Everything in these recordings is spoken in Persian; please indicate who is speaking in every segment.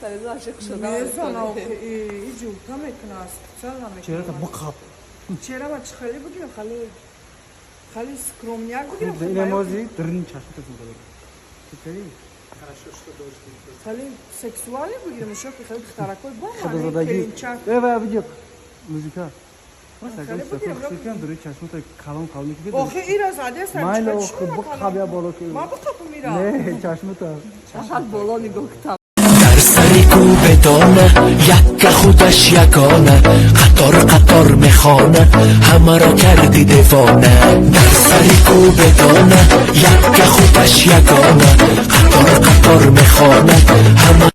Speaker 1: سر عاشق شدم.
Speaker 2: میزنه این جوتا میکنه از چرا میکنه
Speaker 3: چرا تا بقاب
Speaker 2: چرا بچه خیلی بگیرم خیلی سکرومنیاک بگیرم
Speaker 3: خوب این نمازی درین چشم تزم داره چطوری؟
Speaker 2: خیلی سکسوالی بگیرم شو که خیلی ترکوی با
Speaker 3: خدا
Speaker 2: من
Speaker 3: زدگی
Speaker 2: کلینچک
Speaker 3: بیا بیا موزیکا مثلا
Speaker 2: خیلی
Speaker 3: گفت
Speaker 2: بگیرم،
Speaker 3: سکسیکم داره چشم تا کلام کلام که
Speaker 2: آخه این از عده است
Speaker 3: مایل آخه بقاب یا بالا که
Speaker 2: ما بقاب میرم
Speaker 3: نه چشم تا
Speaker 1: فقط بالا نگاه کن.
Speaker 4: در سر کوبدانه یک خودش یگانه قطار قطار میخانه همه را کردی دیوانه در سر کوبدانه یک خودش یگانه قطار قطار میخانه همه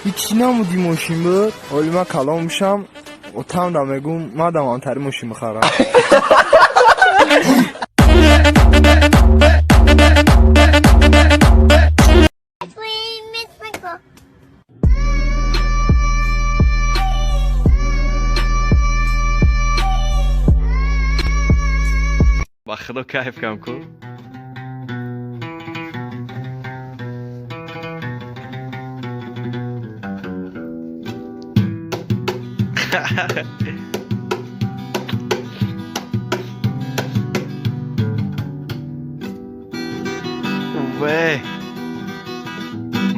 Speaker 5: هیچی نمودی ماشین بود ولی من کلام میشم و تم نمیگم من دوانتری ماشین بخرم
Speaker 6: با خدا کیف کم کو وای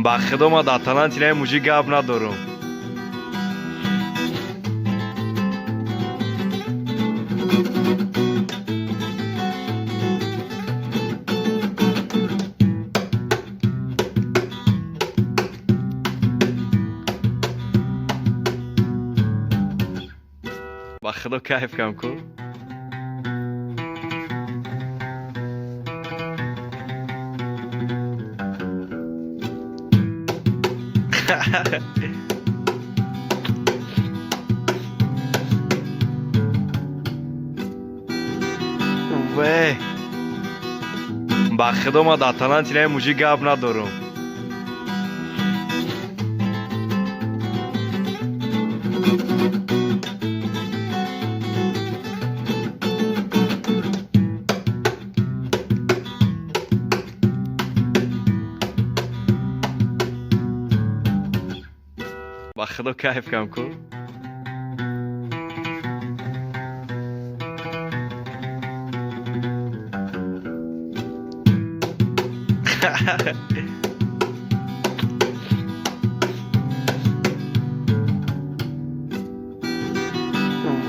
Speaker 6: با خدا ما در تالنت اینه موجی گپ ندارم با خدا کیف کم کو وای با خدا ما در تالنت اینه موجی گپ ندارم با خدا کیف کم کو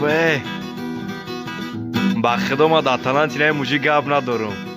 Speaker 6: وای با خدا ما در تالنت اینه موجی گپ ندارم